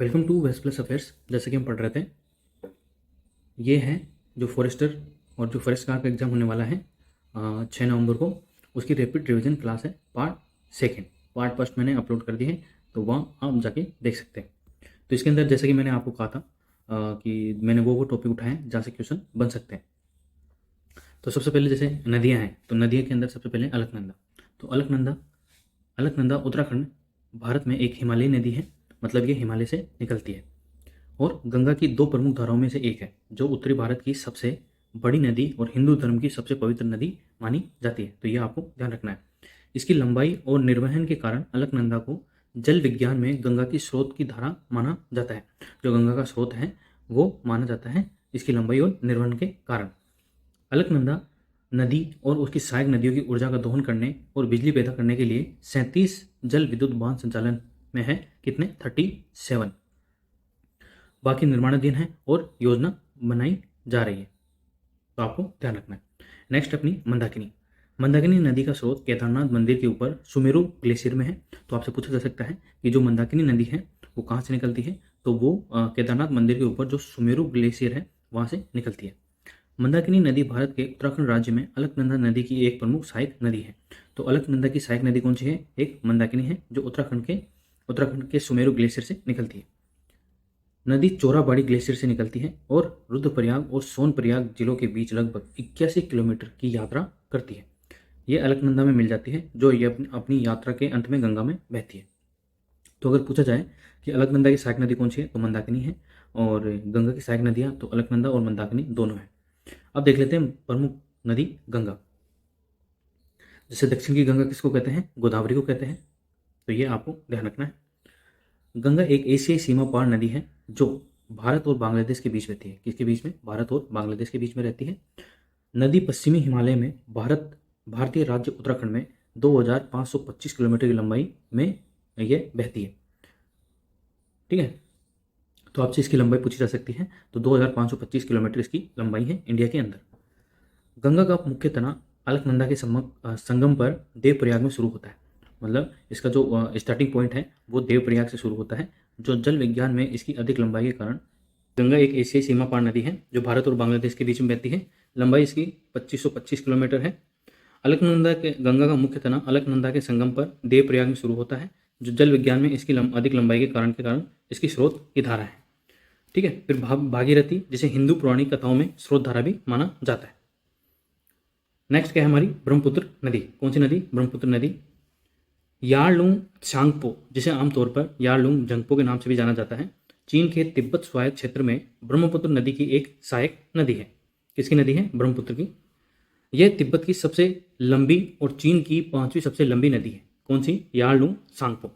Welcome to west plus affairs. जैसे कि हम पढ़ रहे थे, ये है जो फॉरेस्टर और जो फॉरेस्ट गार्ड का एग्ज़ाम होने वाला है 6 नवंबर को, उसकी रैपिड रिवीजन क्लास है पार्ट सेकेंड। पार्ट फर्स्ट मैंने अपलोड कर दी है, तो वहाँ आप जाके देख सकते हैं। तो इसके अंदर जैसे कि मैंने आपको कहा था कि मैंने वो टॉपिक उठाए हैं जहाँ से क्वेश्चन बन सकते हैं। तो सबसे पहले जैसे नदियाँ हैं, तो नदियों के अंदर सबसे पहले अलकनंदा। तो अलकनंदा उत्तराखंड भारत में एक हिमालयी नदी है, मतलब ये हिमालय से निकलती है और गंगा की दो प्रमुख धाराओं में से एक है, जो उत्तरी भारत की सबसे बड़ी नदी और हिंदू धर्म की सबसे पवित्र नदी मानी जाती है। तो यह आपको ध्यान रखना है। इसकी लंबाई और निर्वहन के कारण अलकनंदा को जल विज्ञान में गंगा की स्रोत की धारा माना जाता है। जो गंगा का स्रोत है वो माना जाता है इसकी लंबाई और निर्वहन के कारण। अलकनंदा नदी और उसकी सहायक नदियों की ऊर्जा का दोहन करने और बिजली पैदा करने के लिए 37 जल विद्युत बांध संचालन में है। कितने? 37। बाकी निर्माणाधीन है और योजना बनाई जा रही है, तो आपको ध्यान रखना है। नेक्स्ट अपनी मंदाकिनी। मंदाकिनी नदी का स्रोत केदारनाथ मंदिर के ऊपर सुमेरु ग्लेशियर में है। तो आपसे पूछा जा सकता है कि जो मंदाकिनी नदी है वो कहाँ से निकलती है, तो वो केदारनाथ मंदिर के ऊपर जो सुमेरु ग्लेशियर है वहाँ से निकलती है। मंदाकिनी नदी भारत के उत्तराखंड राज्य में अलकनंदा नदी की एक प्रमुख सहायक नदी है। तो अलकनंदा की सहायक नदी कौन सी है? एक मंदाकिनी है, जो उत्तराखंड के सुमेरु ग्लेशियर से निकलती है। नदी चोराबाड़ी ग्लेशियर से निकलती है और रुद्रप्रयाग और सोनप्रयाग जिलों के बीच लगभग 81 किलोमीटर की यात्रा करती है। ये अलकनंदा में मिल जाती है, जो ये अपनी यात्रा के अंत में गंगा में बहती है। तो अगर पूछा जाए कि अलकनंदा की सहायक नदी कौन सी है, तो मंदाकिनी है, और गंगा की सहायक नदियाँ तो अलकनंदा और मंदाकिनी दोनों है। अब देख लेते हैं प्रमुख नदी गंगा। जैसे दक्षिण की गंगा किसको कहते हैं? गोदावरी को कहते हैं। तो ये आपको ध्यान रखना है। गंगा एक एशियाई सीमा पार नदी है जो भारत और बांग्लादेश के बीच रहती है। किसके बीच में? भारत और बांग्लादेश के बीच में रहती है। नदी पश्चिमी हिमालय में भारतीय राज्य उत्तराखंड में 2525 किलोमीटर की लंबाई में यह बहती है। ठीक है, तो आपसे इसकी लंबाई पूछी जा सकती है। तो 2525 किलोमीटर इसकी लंबाई है इंडिया के अंदर। गंगा का मुख्य तना अलकनंदा के संगम पर देवप्रयाग में शुरू होता है। मतलब इसका जो स्टार्टिंग पॉइंट है वो देवप्रयाग से शुरू होता है, जो जल विज्ञान में इसकी अधिक लंबाई के कारण। गंगा एक एशियाई सीमा पार नदी है जो भारत और बांग्लादेश के बीच में बहती है। लंबाई इसकी 2525 किलोमीटर है। गंगा का मुख्य तना अलकनंदा के संगम पर देवप्रयाग में शुरू होता है, जो जल विज्ञान में इसकी अधिक लंबाई के कारण इसकी स्रोत की धारा है। ठीक है, फिर भागीरथी, जिसे हिंदू पौराणिक कथाओं में स्रोत धारा भी माना जाता है। नेक्स्ट क्या है हमारी? ब्रह्मपुत्र नदी। कौन सी नदी? ब्रह्मपुत्र नदी। यारलुंग त्सांगपो, जिसे आमतौर पर यारलुंग जंगपो के नाम से भी जाना जाता है, चीन के तिब्बत स्वायत्त क्षेत्र में ब्रह्मपुत्र नदी की एक सहायक नदी है। किसकी नदी है? ब्रह्मपुत्र की। यह तिब्बत की सबसे लंबी और चीन की 5वीं सबसे लंबी नदी है। कौन सी? Yarlung Tsangpo.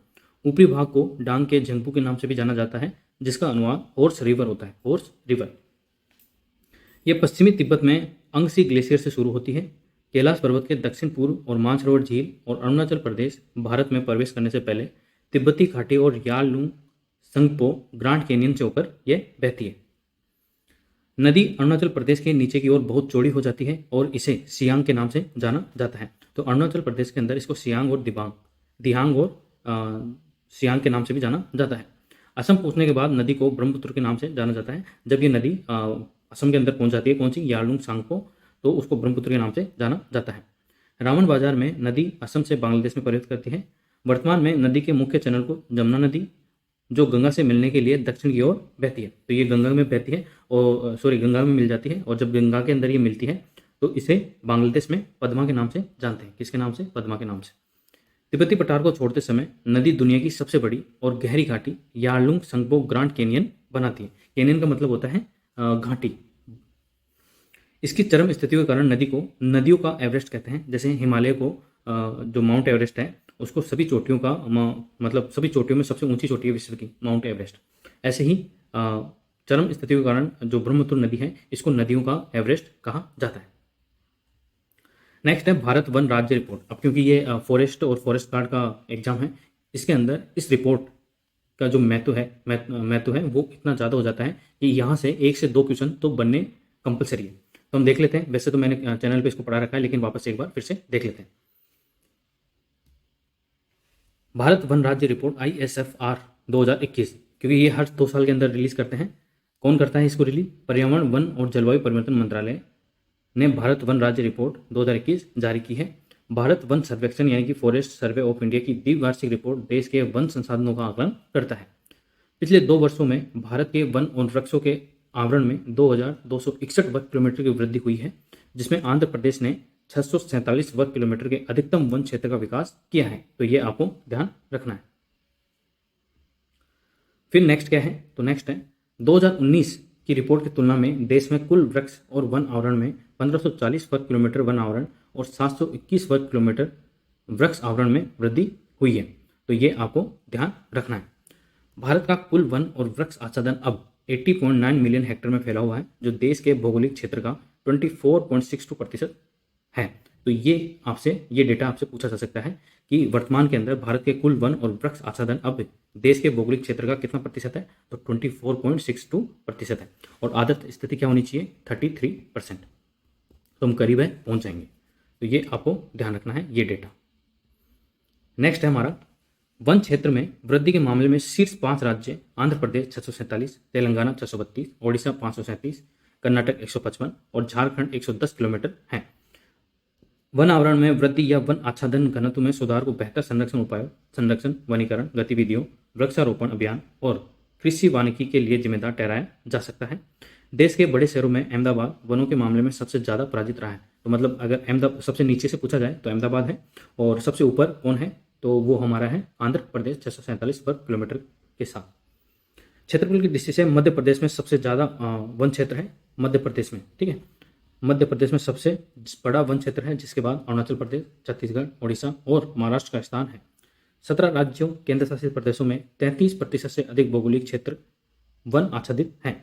ऊपरी भाग को डांग के जंगपू के नाम से भी जाना जाता है, जिसका अनुवाद हॉर्स रिवर होता है। Horse river. यह पश्चिमी तिब्बत में अंगसी ग्लेशियर से शुरू होती है। कैलाश पर्वत के दक्षिण पूर्व और मानसरोवर झील और अरुणाचल प्रदेश भारत में प्रवेश करने से पहले तिब्बती घाटी और यारलुंग संगपो ग्रांड कैनियन से होकर यह बहती है। नदी अरुणाचल प्रदेश के नीचे की ओर बहुत चौड़ी हो जाती है और इसे सियांग के नाम से जाना जाता है। तो अरुणाचल प्रदेश के अंदर इसको सियांग और दिहांग और सियांग के नाम से भी जाना जाता है। असम पहुंचने के बाद नदी को ब्रह्मपुत्र के नाम से जाना जाता है। जब ये नदी असम के अंदर पहुंच जाती है, कौन सी? यारलुंग सांगपो, तो उसको ब्रह्मपुत्र के नाम से जाना जाता है। रावण बाजार में नदी असम से बांग्लादेश में प्रवेश करती है। वर्तमान में नदी के मुख्य चैनल को जमुना नदी, जो गंगा से मिलने के लिए दक्षिण की ओर बहती है। तो ये गंगा में बहती है और गंगा में मिल जाती है, और जब गंगा के अंदर ये मिलती है तो इसे बांग्लादेश में पद्मा के नाम से जानते हैं। किसके नाम से? पद्मा के नाम से। तिब्बती पठार को छोड़ते समय नदी दुनिया की सबसे बड़ी और गहरी घाटी यारलुंग संगपो ग्रांड कैनियन बनाती है। कैनियन का मतलब होता है घाटी। इसकी चरम स्थिति के कारण नदी को नदियों का एवरेस्ट कहते हैं। जैसे हिमालय को जो माउंट एवरेस्ट है उसको सभी चोटियों का मतलब सभी चोटियों में सबसे ऊंची चोटी है विश्व की माउंट एवरेस्ट। ऐसे ही चरम स्थिति के कारण जो ब्रह्मपुत्र नदी है इसको नदियों का एवरेस्ट कहा जाता है। नेक्स्ट है भारत वन राज्य रिपोर्ट। अब क्योंकि ये फॉरेस्ट और फॉरेस्ट गार्ड का एग्जाम है, इसके अंदर इस रिपोर्ट का जो महत्व है वो इतना ज़्यादा हो जाता है कि यहाँ से 1 से 2 क्वेश्चन तो बनने कंपलसरी है। तो हम देख लेते हैं। वैसे तो मैंने चैनल पे इसको पढ़ा रखा है, लेकिन वापस एक बार फिर से देख लेते हैं। भारत वन राज्य रिपोर्ट ISFR 2021 क्योंकि ये हर 2 साल के अंदर रिलीज करते हैं। कौन करता है इसको रिलीज? पर्यावरण, वन और जलवायु परिवर्तन मंत्रालय ने भारत वन राज्य रिपोर्ट 2021 जारी की है। भारत वन सर्वेक्षण यानी कि फॉरेस्ट सर्वे ऑफ इंडिया की द्विवार्षिक रिपोर्ट देश के वन संसाधनों का आकलन करता है। पिछले 2 वर्षों में भारत के वन और वृक्षों के आवरण में 2261 वर्ग किलोमीटर की वृद्धि हुई है, जिसमें आंध्र प्रदेश ने 647 वर्ग किलोमीटर के अधिकतम वन क्षेत्र का विकास किया है। तो ये आपको ध्यान रखना है। फिर नेक्स्ट क्या है? तो नेक्स्ट है 2019 की रिपोर्ट की तुलना में देश में कुल वृक्ष और वन आवरण में 1540 वर्ग किलोमीटर वन आवरण और 721 वर्ग किलोमीटर वृक्ष आवरण में वृद्धि हुई है। तो ये आपको ध्यान रखना है। भारत का कुल वन और वृक्ष आच्छादन अब 80.9 मिलियन हेक्टेयर में फैला हुआ है, जो देश के भौगोलिक क्षेत्र का 24.62% है। तो ये डेटा आपसे पूछा जा सकता है कि वर्तमान के अंदर भारत के कुल वन और वृक्ष आच्छादन अब देश के भौगोलिक क्षेत्र का कितना प्रतिशत है? तो 24.62% है। और आदर्श स्थिति क्या होनी चाहिए? 33%। तो हम करीब है, पहुंच जाएंगे। तो ये आपको ध्यान रखना है, ये डेटा। नेक्स्ट है हमारा वन क्षेत्र में वृद्धि के मामले में शीर्ष 5 राज्य आंध्र प्रदेश 647, तेलंगाना 632, ओडिशा 537, कर्नाटक 155 और झारखंड 110 किलोमीटर हैं। वन आवरण में वृद्धि या वन आच्छादन घनत्व में सुधार को बेहतर संरक्षण उपायों, संरक्षण, वनीकरण गतिविधियों, वृक्षारोपण अभियान और कृषि वानिकी के लिए जिम्मेदार ठहराया जा सकता है। देश के बड़े शहरों में अहमदाबाद वनों के मामले में सबसे ज़्यादा पराजित रहा है। तो मतलब अगर अहमदाबाद सबसे नीचे से पूछा जाए तो अहमदाबाद है, और सबसे ऊपर कौन है? तो वो हमारा है आंध्र प्रदेश 647 वर्ग किलोमीटर के साथ। क्षेत्रफल की दृष्टि से मध्य प्रदेश में सबसे ज़्यादा वन क्षेत्र है मध्य प्रदेश में, ठीक है। मध्य प्रदेश में सबसे बड़ा वन क्षेत्र है, जिसके बाद अरुणाचल प्रदेश, छत्तीसगढ़, उड़ीसा और महाराष्ट्र का स्थान है। 17 राज्यों केंद्र शासित प्रदेशों में 33% से अधिक भौगोलिक क्षेत्र वन आच्छादित हैं।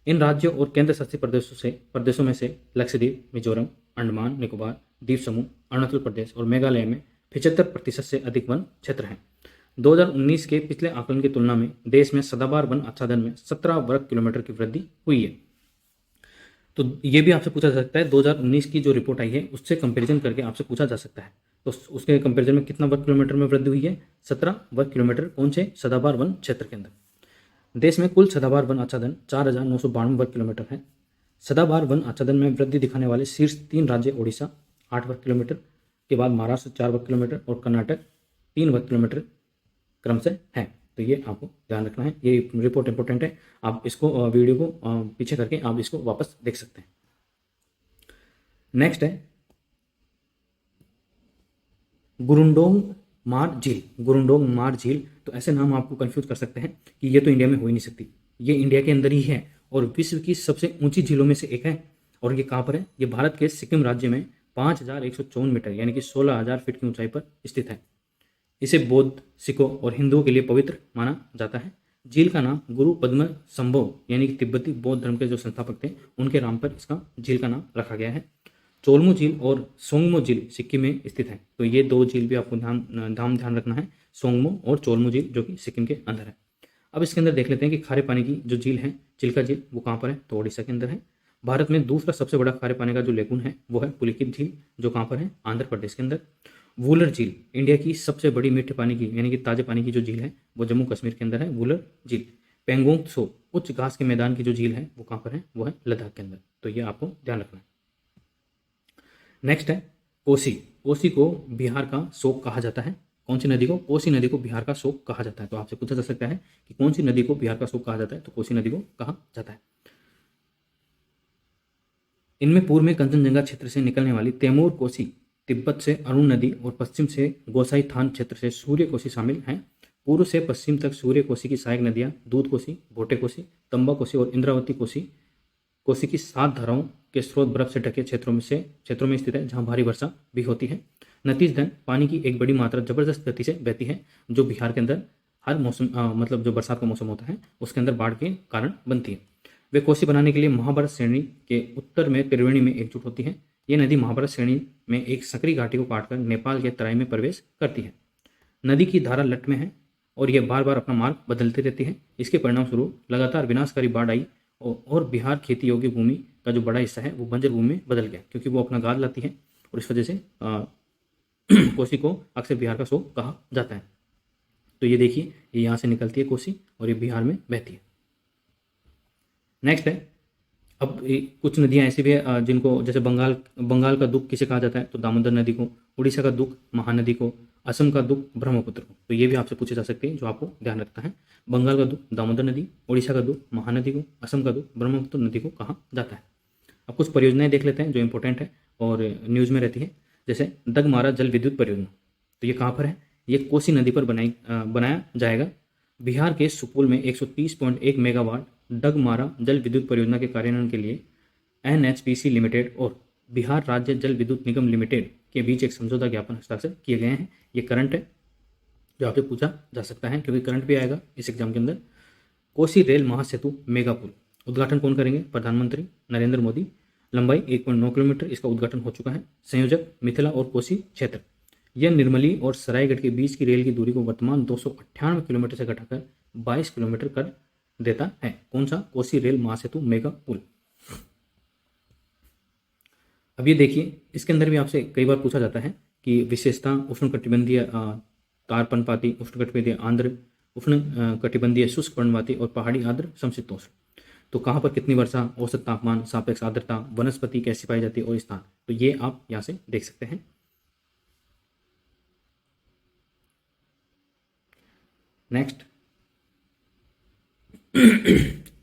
इन राज्यों और केंद्र शासित प्रदेशों में से लक्षद्वीप, मिजोरम, अंडमान निकोबार, द्वीप समूह, अरुणाचल प्रदेश और मेघालय में 75% से अधिक वन क्षेत्र हैं। 2019 के पिछले आकलन की तुलना में देश में सदाबहार वन आच्छादन में 17 वर्ग किलोमीटर की वृद्धि हुई है। तो ये भी आपसे पूछा जा सकता है, 2019 की जो रिपोर्ट आई है उससे कंपैरिजन करके आपसे पूछा जा सकता है। तो उसके कंपैरिजन में कितना वर्ग किलोमीटर में वृद्धि हुई है? 17 वर्ग किलोमीटर। कौन से? सदाबहार वन क्षेत्र के अंदर। देश में कुल सदाबहार वन आच्छादन 4992 वर्ग किलोमीटर है। सदाबहार वन आच्छादन में वृद्धि दिखाने वाले शीर्ष 3 राज्य ओडिशा 8 वर्ग किलोमीटर के बाद महाराष्ट्र 4 वर्ग किलोमीटर और कर्नाटक 3 वर्ग किलोमीटर क्रम से है। तो ये आपको ध्यान रखना है, ये रिपोर्ट इंपॉर्टेंट है। आप इसको वीडियो को पीछे करके आप इसको वापस देख सकते हैं। नेक्स्ट है गुरुंडोंग मार झील। गुरुंडोंग मार झील, तो ऐसे नाम आपको कंफ्यूज कर सकते हैं कि ये तो इंडिया में हो ही नहीं सकती। ये इंडिया के अंदर ही है और विश्व की सबसे ऊंची झीलों में से एक है। और ये कहाँ पर है? ये भारत के सिक्किम राज्य में 5154 मीटर यानी कि 16,000 फीट की ऊंचाई पर स्थित है। इसे बौद्ध, सिखों और हिंदुओं के लिए पवित्र माना जाता है। झील का नाम गुरु पद्म संभव यानी कि तिब्बती बौद्ध धर्म के जो संस्थापक थे उनके नाम पर इसका झील का नाम रखा गया है। चोलमू झील और सोंगमो झील सिक्किम में स्थित है। तो ये 2 झील भी आपको ध्यान रखना है, सोंगमो और चोलमू झील, जो कि सिक्किम के अंदर है। अब इसके अंदर देख लेते हैं कि खारे पानी की जो झील है, चिल्का झील, वो कहाँ पर है? तो ओडिशा के अंदर है। भारत में दूसरा सबसे बड़ा खारे पानी का जो लेगुन है वो है पुलिकित झील, जो कहाँ पर है? आंध्र प्रदेश के अंदर। वुलर झील इंडिया की सबसे बड़ी मीठे पानी की यानी कि ताजे पानी की जो झील है वो जम्मू कश्मीर के अंदर है, वुलर झील। पेंगोंग त्सो उच्च घास के मैदान की जो झील है वो कहाँ पर है? वो है लद्दाख के अंदर। तो ये आपको ध्यान रखना है। नेक्स्ट है कोसी। कोसी को बिहार का शोक कहा जाता है। कौन सी नदी को? कोसी नदी को बिहार का शोक कहा जाता है। तो आपसे पूछा जा सकता है कि कौन सी नदी को बिहार का शोक कहा जाता है? तो कोसी नदी को कहा जाता है। इनमें पूर्व में कंचनजंगा क्षेत्र से निकलने वाली तैमूर कोसी, तिब्बत से अरुण नदी और पश्चिम से गोसाई थान क्षेत्र से सूर्य कोसी शामिल हैं। पूर्व से पश्चिम तक सूर्य कोसी की सहायक नदियां दूध कोसी, भोटे कोसी, तंबा कोसी और इंद्रावती कोसी कोसी की 7 धाराओं के स्रोत बर्फ से ढके क्षेत्रों में स्थित है, जहां भारी वर्षा भी होती है। नतीजतन पानी की एक बड़ी मात्रा जबरदस्त गति से बहती है, जो बिहार के अंदर हर मौसम मतलब जो बरसात का मौसम होता है उसके अंदर बाढ़ के कारण बनती है। वे कोसी बनाने के लिए महाभारत श्रेणी के उत्तर में त्रिवेणी में एकजुट होती है। ये नदी महाभारत श्रेणी में एक सकरी घाटी को काटकर नेपाल के तराई में प्रवेश करती है। नदी की धारा लट में है और यह बार बार अपना मार्ग बदलती रहती है। इसके परिणाम स्वरूप लगातार विनाशकारी बाढ़ आई और बिहार खेती योग्य भूमि का जो बड़ा हिस्सा है वो बंजर भूमि में बदल गया, क्योंकि वो अपना गाद लाती है और इस वजह से कोसी को अक्सर बिहार का शोक कहा जाता है। तो ये देखिए, ये यहाँ से निकलती है कोसी और ये बिहार में बहती है। नेक्स्ट है, अब कुछ नदियाँ ऐसी भी है जिनको, जैसे बंगाल का दुख किसे कहा जाता है, तो दामोदर नदी को। उड़ीसा का दुख महानदी को। असम का दुख ब्रह्मपुत्र को। तो ये भी आपसे पूछे जा सकते हैं, जो आपको ध्यान रखना है। बंगाल का दुख दामोदर नदी, उड़ीसा का दुख महानदी को, असम का दुख ब्रह्मपुत्र नदी को कहा जाता है। अब कुछ परियोजनाएं देख लेते हैं जो इंपॉर्टेंट है और न्यूज़ में रहती है। जैसे दगमारा जल विद्युत परियोजना, तो ये कहाँ पर है, ये कोसी नदी पर बनाया जाएगा। बिहार के सुपौल में 130.1 मेगावाट डगमारा जल विद्युत परियोजना के कार्यान्वयन के लिए NHPC लिमिटेड और बिहार राज्य जल विद्युत निगम लिमिटेड के बीच एक समझौता ज्ञापन हस्ताक्षर किए गए हैं। ये करंट है, जो आपसे पूछा जा सकता है, क्योंकि करंट भी आएगा इस एग्जाम के अंदर। कोसी रेल महासेतु मेगा पुल, उद्घाटन कौन करेंगे, प्रधानमंत्री नरेंद्र मोदी। लंबाई 1.9 किलोमीटर, इसका उद्घाटन हो चुका है। संयोजक मिथिला और कोसी क्षेत्र। यह निर्मली और सरायगढ़ के बीच की रेल की दूरी को वर्तमान 298 किलोमीटर से घटाकर 22 किलोमीटर कर देता है। कौन सा, कोसी रेल महासेतु मेगा पुल। अब ये देखिए, इसके अंदर भी आपसे कई बार पूछा जाता है कि विशेषता उष्णकटिबंधीय तारपनपाती, उष्णकटिबंधीय आर्द्र, उष्णकटिबंधीय शुष्क पर्णपाती और पहाड़ी आर्द्र समशीतोष्ण। तो कहाँ पर कितनी वर्षा, औसत तापमान, सापेक्ष आर्द्रता, वनस्पति कैसी पाई जाती है और स्थान, तो ये आप यहाँ से देख सकते हैं। नेक्स्ट,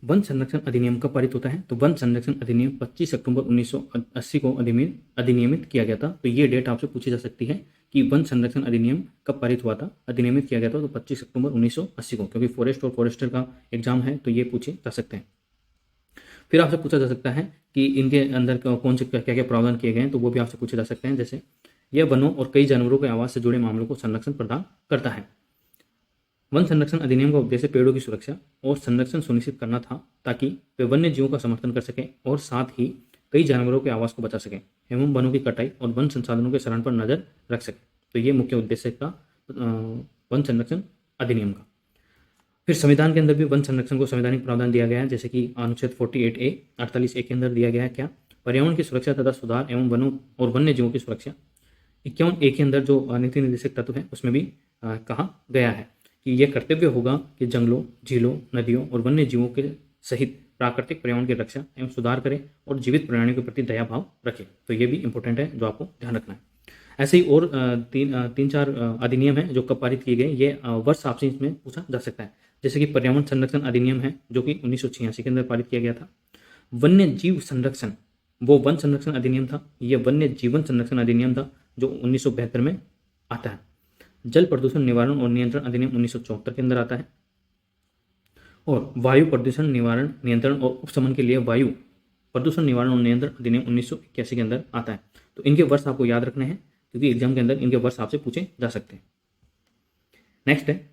वन संरक्षण अधिनियम कब पारित होता है, तो वन संरक्षण अधिनियम 25 अक्टूबर 1980 को अधिनियमित किया गया था। तो ये डेट आपसे पूछी जा सकती है कि वन संरक्षण अधिनियम कब पारित हुआ था, अधिनियमित किया गया था, तो 25 अक्टूबर 1980 को, क्योंकि फॉरेस्ट और फॉरेस्टर का एग्जाम है तो ये पूछे जा सकते हैं। फिर आपसे पूछा जा सकता है कि इनके अंदर कौन से क्या क्या प्रावधान किए गए हैं, तो वो भी आपसे पूछे जा सकते हैं। जैसे यह वनों और कई जानवरों के आवास से जुड़े मामलों को संरक्षण प्रदान करता है। वन संरक्षण अधिनियम का उद्देश्य पेड़ों की सुरक्षा और संरक्षण सुनिश्चित करना था, ताकि वे वन्य जीवों का समर्थन कर सकें और साथ ही कई जानवरों के आवास को बचा सकें एवं वनों की कटाई और वन संसाधनों के शरण पर नजर रख सकें। तो ये मुख्य उद्देश्य था वन संरक्षण अधिनियम का। फिर संविधान के अंदर भी वन संरक्षण को संवैधानिक प्रावधान दिया गया है, जैसे कि अनुच्छेद 48A 48A के अंदर दिया गया है क्या, पर्यावरण की सुरक्षा तथा सुधार एवं वनों और वन्य जीवों की सुरक्षा। 51A के अंदर जो नीति निर्देशक तत्व है उसमें भी कहा गया है कि यह कर्तव्य होगा कि जंगलों, झीलों, नदियों और वन्य जीवों के सहित प्राकृतिक पर्यावरण की रक्षा एवं सुधार करें और जीवित प्राणियों के प्रति दया भाव रखें। तो ये भी इंपॉर्टेंट है, जो आपको ध्यान रखना है। ऐसे ही और तीन चार अधिनियम है जो कब पारित किए गए, ये वर्ष आपसे इसमें पूछा जा सकता है। जैसे कि पर्यावरण संरक्षण अधिनियम है जो कि 1986 के अंदर पारित किया गया था। वन्य जीव संरक्षण, वो वन संरक्षण अधिनियम था। यह वन्य जीवन संरक्षण अधिनियम था जो 1972 में आता है। जल प्रदूषण निवारण और नियंत्रण अधिनियम 1974 के अंदर आता है। और वायु प्रदूषण निवारण, नियंत्रण और उपशमन के लिए वायु प्रदूषण निवारण और नियंत्रण अधिनियम 1981 के अंदर आता है। तो इनके वर्ष आपको याद रखने हैं, क्योंकि एग्जाम के अंदर इनके वर्ष आपसे पूछे जा सकते हैं। नेक्स्ट है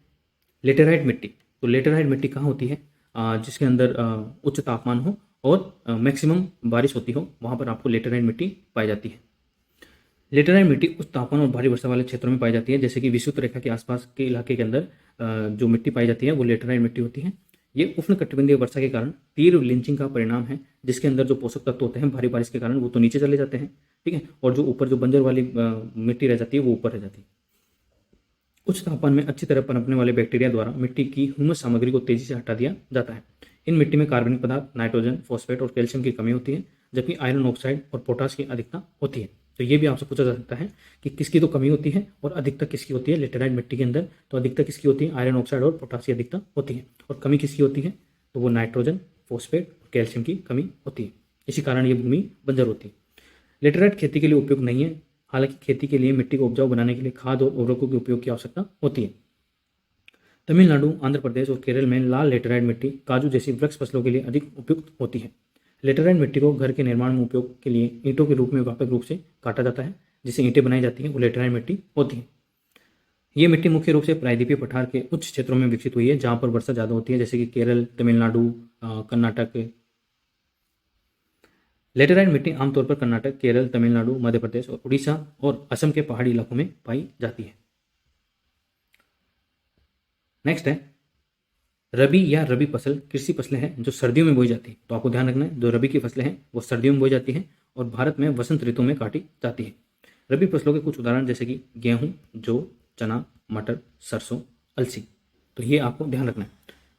लेटेराइट मिट्टी। तो लेटेराइट मिट्टी कहाँ होती है, जिसके अंदर उच्च तापमान हो और मैक्सिमम बारिश होती हो, वहाँ पर आपको लेटेराइट मिट्टी पाई जाती है। लेटेराइट मिट्टी उच्च तापमान और भारी वर्षा वाले क्षेत्रों में पाई जाती है, जैसे कि विषुवत रेखा के आसपास के इलाके के अंदर जो मिट्टी पाई जाती है वो लेटेराइट मिट्टी होती है। ये उष्णकटिबंधीय वर्षा के कारण तीव्र लिंचिंग का परिणाम है, जिसके अंदर जो पोषक तत्व होते हैं भारी बारिश के कारण वो तो नीचे चले जाते हैं, ठीक है, और जो ऊपर जो बंजर वाली मिट्टी रह जाती है वो ऊपर रह जाती है। उच्च तापमान में अच्छी तरह पनपने वाले बैक्टीरिया द्वारा मिट्टी की ह्यूमस सामग्री को तेजी से हटा दिया जाता है। इन मिट्टी में कार्बनिक पदार्थ, नाइट्रोजन, फॉस्फेट और कैल्शियम की कमी होती है, जबकि आयरन ऑक्साइड और पोटाश की अधिकता होती है। तो ये भी आपसे पूछा जा सकता है कि किसकी तो कमी होती है और अधिकता किसकी होती है लेटेराइट मिट्टी के अंदर। तो अधिकता किसकी होती है, आयरन ऑक्साइड और पोटाश की अधिकता होती है, और कमी किसकी होती है, तो वो नाइट्रोजन, फॉस्फेट और कैल्शियम की कमी होती है। इसी कारण ये भूमि बंजर होती है। लेटेराइट खेती के लिए उपयुक्त नहीं है, हालांकि खेती के लिए मिट्टी को उपजाऊ बनाने के लिए खाद और उर्वरकों के उपयोग की आवश्यकता होती है। तमिलनाडु, आंध्र प्रदेश और केरल में लाल लेटेराइट मिट्टी काजू जैसी वृक्ष फसलों के लिए अधिक उपयुक्त होती है। लेटेराइट मिट्टी को घर के निर्माण में उपयोग के लिए ईंटों के रूप में व्यापक रूप से काटा जाता है, जिससे ईंटें बनाई जाती हैं, वो लेटेराइट मिट्टी होती है। ये मिट्टी मुख्य रूप से प्रायद्वीपीय पठार के उच्च क्षेत्रों में विकसित हुई है, जहाँ पर वर्षा ज़्यादा होती है, जैसे कि केरल, तमिलनाडु, कर्नाटक। लेटेराइट मिट्टी आमतौर पर कर्नाटक, केरल, तमिलनाडु, मध्य प्रदेश और उड़ीसा और असम के पहाड़ी इलाकों में पाई जाती है। नेक्स्ट है रबी या रबी फसल कृषि फसलें हैं जो सर्दियों में बोई जाती है। तो आपको ध्यान रखना है, जो रबी की फसलें हैं वो सर्दियों में बोई जाती हैं और भारत में वसंत ऋतु में काटी जाती है। रबी फसलों के कुछ उदाहरण जैसे कि गेहूं, जौ, चना, मटर, सरसों, अलसी। तो ये आपको ध्यान रखना है।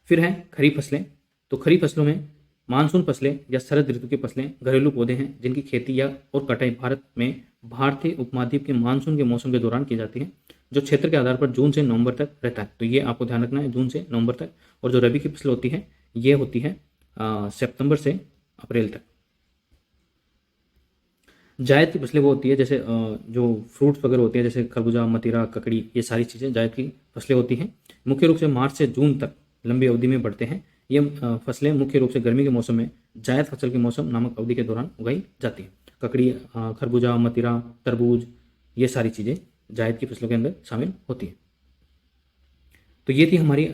फिर है खरीफ फसलें। तो खरीफ फसलों में मानसून फसलें या शरद ऋतु की फसलें घरेलू पौधे हैं जिनकी खेती या और कटाई भारत में भारतीय उपमहाद्वीप के मानसून के मौसम के दौरान की जाती है, जो क्षेत्र के आधार पर जून से नवंबर तक रहता है। तो ये आपको ध्यान रखना है, जून से नवंबर तक। और जो रबी की फसल होती है ये होती है सितंबर से अप्रैल तक। जायद की फसलें वो होती है जैसे जो फ्रूट्स वगैरह होते हैं जैसे खरबूजा, मतीरा, ककड़ी, ये सारी चीज़ें जायद की फसलें होती हैं। मुख्य रूप से मार्च से जून तक लंबी अवधि में बढ़ते हैं। ये फसलें मुख्य रूप से गर्मी के मौसम में जायद फसल के मौसम नामक अवधि के दौरान उगाई जाती है। ककड़ी, खरबूजा, मतीरा, तरबूज, ये सारी चीज़ें जायद की फसलों के अंदर शामिल होती हैं। तो ये थी हमारी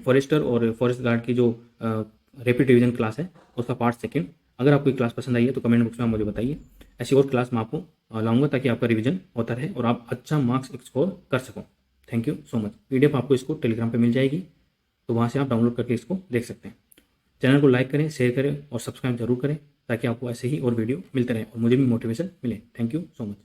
फॉरेस्टर और फॉरेस्ट गार्ड की जो रैपिड रिवीजन क्लास है उसका पार्ट सेकंड। अगर आपको ये क्लास पसंद आई है तो कमेंट बॉक्स में आप मुझे बताइए। ऐसी और क्लास मैं आपको लाऊंगा ताकि आपका रिवीजन होता रहे और आप अच्छा मार्क्स स्कोर कर सको। Thank you so much. PDF आपको इसको टेलीग्राम पे मिल जाएगी, तो वहाँ से आप डाउनलोड करके इसको देख सकते हैं। चैनल को लाइक करें, शेयर करें और सब्सक्राइब जरूर करें ताकि आपको ऐसे ही और वीडियो मिलते रहें और मुझे भी मोटिवेशन मिले। Thank you so much.